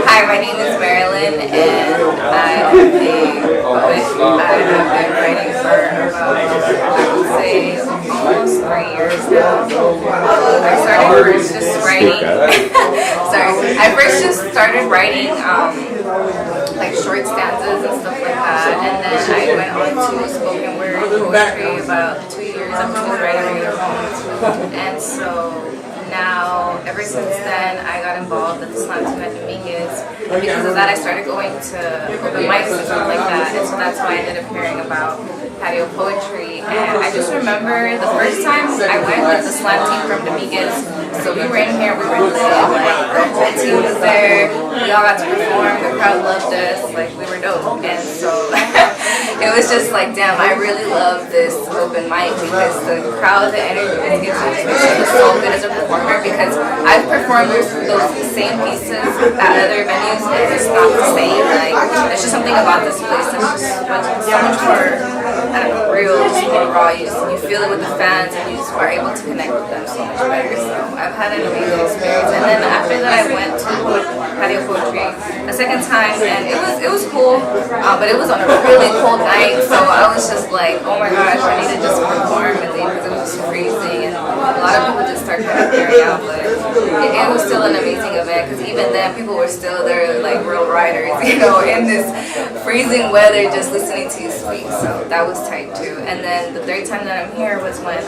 Hi, my name is Marilyn, and I'm a poet. I have been writing for about, I would say, almost 3 years now. I started first just writing. Sorry, I first just started writing like short stanzas and stuff like that, and then I went on to spoken word poetry about 2 years after writing regular poems, and so. Now, ever since then, I got involved with the Slam Team at Dominguez. Because of that, I started going to open mics and stuff like that. And so that's how I ended up hearing about Patio Poetry. And I just remember the first time I went with the Slam Team from Dominguez. So we were in here, we were lit, like, the team was there, we all got to perform, the crowd loved us, like, we were dope. And so it was just like, damn, I really love this open mic because the crowd, the energy it gives me is so good as a performer, because I've performed those same pieces at other venues and it's not the same. Like, there's just something about this place that's just so much more, I don't know, real, just more raw. You feel it with the fans and you just are able to connect with them so much better. So I've had an amazing experience. And then after that I went to Patio Poetry a second time, and it was cool, but it was on a really cold night, so I was just like, oh my gosh, I need to just perform and leave because it was just freezing, and a lot of people just started kind of clearing out, but it was still an amazing event because even then people were still there like real writers, you know, in this freezing weather just listening to you speak, so that was tight too. And then the third time that I'm here was when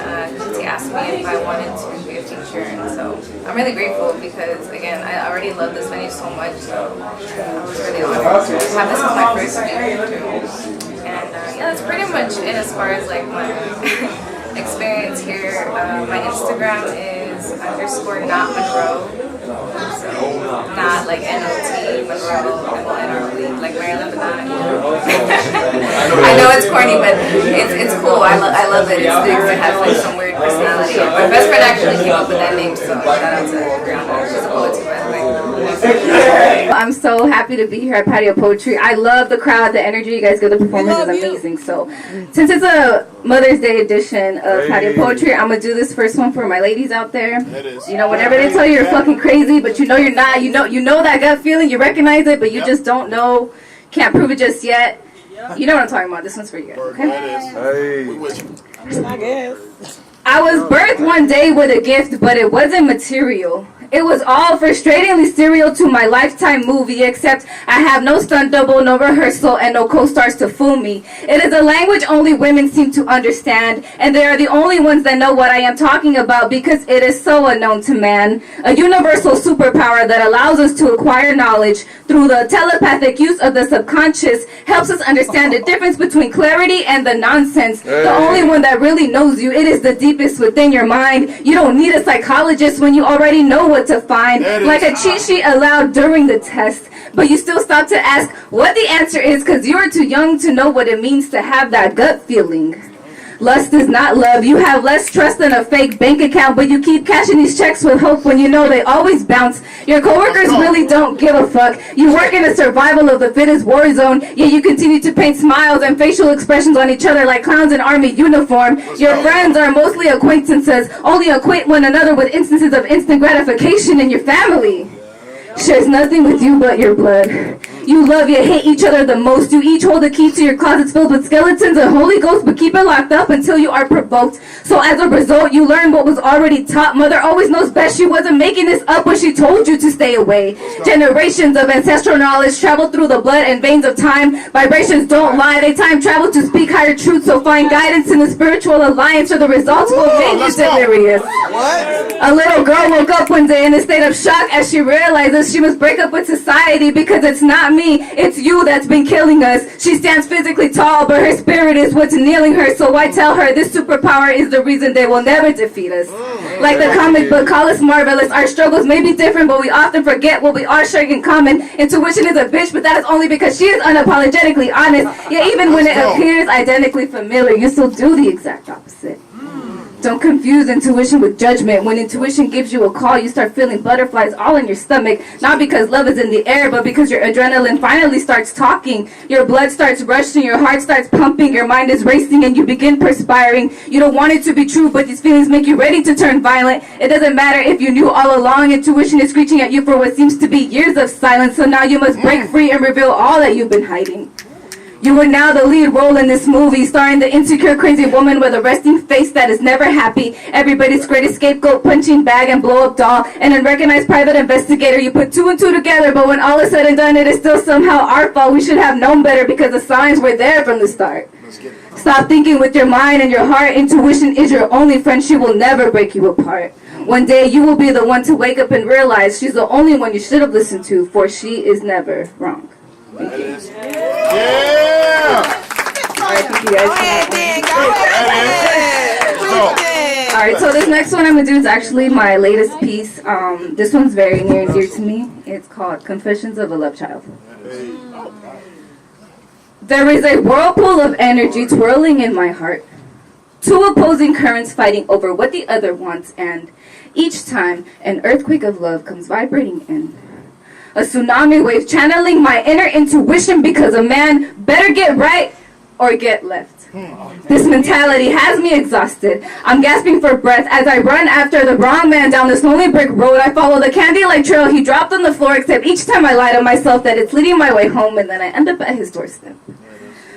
she asked me if I wanted to be a teacher, and so I'm really grateful because again, I already love this venue so much, so I was really honored to have this as my first venue too. And yeah, that's pretty much it as far as like my experience here. My Instagram is _not_Monroe. So not like NOT Monroe, NOT, like Marilyn, but not. I know it's corny, but it's cool. I love it. It's nice to have like some weird personality. My best friend actually came up with that name, so shout out to Brianna. She's a poet too, by the way. I'm so happy to be here at Patio Poetry. I love the crowd, the energy you guys give. The performance is amazing. So since it's a Mother's Day edition of Patio Poetry, I'm gonna do this first one for my ladies out there. You know, whenever they tell you you're fucking crazy, but you know you're not, you know that gut feeling, you recognize it, but you just don't know, can't prove it just yet. You know what I'm talking about. This one's for you guys, okay? I guess. I was birthed one day with a gift, but it wasn't material. It was all frustratingly serial to my Lifetime movie, except I have no stunt double, no rehearsal, and no co-stars to fool me. It is a language only women seem to understand, and they are the only ones that know what I am talking about because it is so unknown to man. A universal superpower that allows us to acquire knowledge through the telepathic use of the subconscious helps us understand the difference between clarity and the nonsense. The only one that really knows you, it is the deepest within your mind. You don't need a psychologist when you already know what to find, like a cheat sheet allowed during the test, but you still stop to ask what the answer is because you're too young to know what it means to have that gut feeling. Lust is not love. You have less trust than a fake bank account, but you keep cashing these checks with hope when you know they always bounce. Your coworkers really don't give a fuck. You work in a survival of the fittest war zone, yet you continue to paint smiles and facial expressions on each other like clowns in army uniform. Your friends are mostly acquaintances, only acquaint one another with instances of instant gratification in your family. Shares nothing with you but your blood. You love yet hate each other the most. You each hold the key to your closets filled with skeletons and Holy Ghost, but keep it locked up until you are provoked. So as a result, you learn what was already taught. Mother always knows best. She wasn't making this up when she told you to stay away. Generations of ancestral knowledge travel through the blood and veins of time. Vibrations don't lie. They time travel to speak higher truth. So find guidance in the spiritual alliance, or the results will make you delirious. A little girl woke up one day in a state of shock as she realizes she must break up with society because it's not me, it's you that's been killing us. She stands physically tall, but her spirit is what's kneeling her. So why tell her this superpower is the reason they will never defeat us? Like the comic book, call us marvelous. Our struggles may be different, but we often forget what we all share in common. Intuition is a bitch, but that is only because she is unapologetically honest. Yet even when it appears identically familiar, you still do the exact opposite. Don't confuse intuition with judgment. When intuition gives you a call, you start feeling butterflies all in your stomach. Not because love is in the air, but because your adrenaline finally starts talking. Your blood starts rushing, your heart starts pumping, your mind is racing, and you begin perspiring. You don't want it to be true, but these feelings make you ready to turn violent. It doesn't matter if you knew all along. Intuition is screeching at you for what seems to be years of silence. So now you must break free and reveal all that you've been hiding. You are now the lead role in this movie, starring the insecure, crazy woman with a resting face that is never happy. Everybody's greatest scapegoat, punching bag, and blow-up doll. An unrecognized private investigator. You put two and two together, but when all is said and done, it is still somehow our fault. We should have known better because the signs were there from the start. Stop thinking with your mind and your heart. Intuition is your only friend. She will never break you apart. One day you will be the one to wake up and realize she's the only one you should have listened to, for she is never wrong. Thank you. Yeah! Alright, thank you guys. Go Alright, so this next one I'm going to do is actually my latest piece. This one's very near and dear to me. It's called Confessions of a Love Child. There is a whirlpool of energy twirling in my heart. Two opposing currents fighting over what the other wants, and each time an earthquake of love comes vibrating in. A tsunami wave channeling my inner intuition because a man better get right or get left. This mentality has me exhausted. I'm gasping for breath as I run after the wrong man down this lonely brick road. I follow the candy-like trail he dropped on the floor, except each time I lie to myself that it's leading my way home, and then I end up at his doorstep.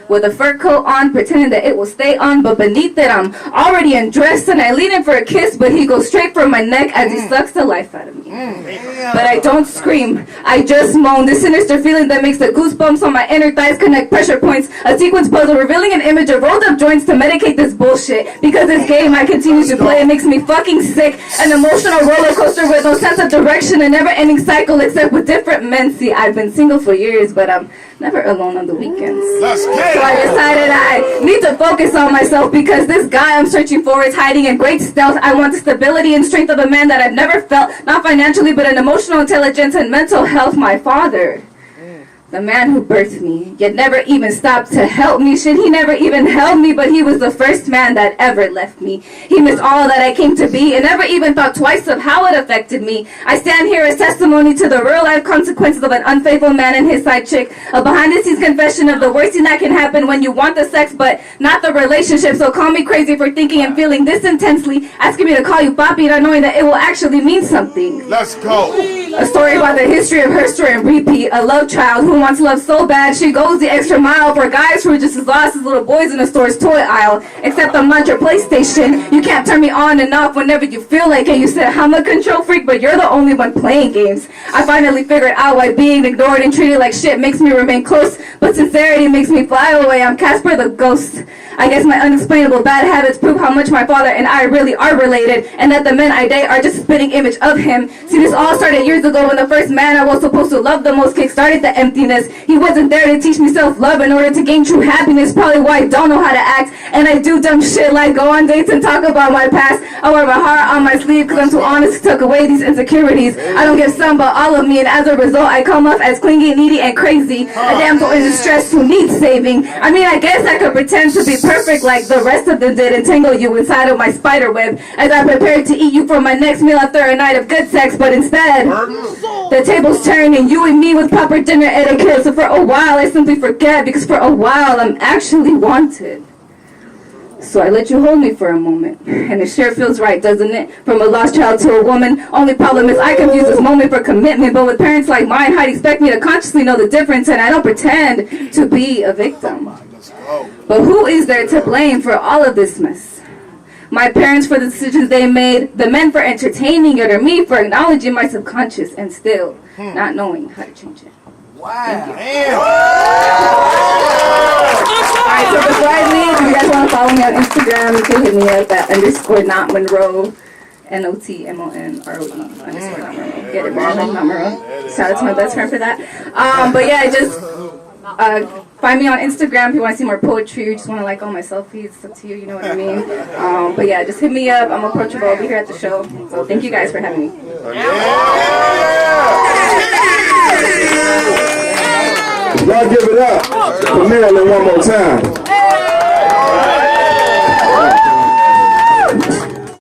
With a fur coat on, pretending that it will stay on, but beneath it I'm already undressed, and I lean in for a kiss, but he goes straight for my neck as he sucks the life out of me. But I don't scream, I just moan, this sinister feeling that makes the goosebumps on my inner thighs connect pressure points, a sequence puzzle revealing an image of rolled up joints to medicate this bullshit. Because this game I continue to play, it makes me fucking sick, an emotional roller coaster with no sense of direction, a never ending cycle except with different men. See, I've been single for years, but I'm never alone on the weekends. Let's get So I decided I need to focus on myself because this guy I'm searching for is hiding in great stealth. I want the stability and strength of a man that I've never felt, not financially, but in emotional intelligence and mental health. My father, the man who birthed me, yet never even stopped to help me. Shit, he never even held me, but he was the first man that ever left me. He missed all that I came to be and never even thought twice of how it affected me. I stand here as testimony to the real life consequences of an unfaithful man and his side chick. A behind the scenes confession of the worst thing that can happen when you want the sex but not the relationship. So call me crazy for thinking and feeling this intensely, asking me to call you papi, not knowing that it will actually mean something. Let's go. A story about the history of her story and repeat. A love child who wants love so bad she goes the extra mile for guys who are just as lost as little boys in the store's toy aisle. Except I'm not your PlayStation. You can't turn me on and off whenever you feel like it. You said I'm a control freak, but you're the only one playing games. I finally figured out why being ignored and treated like shit makes me remain close, but sincerity makes me fly away. I'm Casper the Ghost. I guess my unexplainable bad habits prove how much my father and I really are related, and that the men I date are just a spitting image of him. See, this all started years ago when the first man I was supposed to love the most kick-started the emptiness. He wasn't there to teach me self-love in order to gain true happiness, probably why I don't know how to act, and I do dumb shit like go on dates and talk about my past. I wear my heart on my sleeve because I'm too honest to tuck away these insecurities. I don't give some but all of me, and as a result I come off as clingy, needy, and crazy. A damsel in distress who needs saving. I mean, I guess I could pretend to be perfect like the rest of them did and tangle you inside of my spider web as I prepared to eat you for my next meal after a night of good sex, but instead the tables turn and you and me with proper dinner etiquette. So for a while I simply forget because for a while I'm actually wanted. So I let you hold me for a moment, and it sure feels right, doesn't it? From a lost child to a woman. Only problem is I confuse this moment for commitment, but with parents like mine, I'd expect me to consciously know the difference, and I don't pretend to be a victim. But who is there to blame for all of this mess? My parents for the decisions they made, the men for entertaining it, or me for acknowledging my subconscious and still not knowing how to change it. Wow. Alright, so before I leave, if you guys want to follow me on Instagram, you can hit me up at _notmonroe, NOTMONROE _notmonroe. Get it, Marilyn, not Monroe. Shout out to my best friend for that. But yeah, just find me on Instagram if you want to see more poetry or just want to like all my selfies. It's up to you, you know what I mean? But yeah, just hit me up. I'm approachable. I'll be here at the show. So thank you guys for having me. Y'all give it up for Marilyn one more time.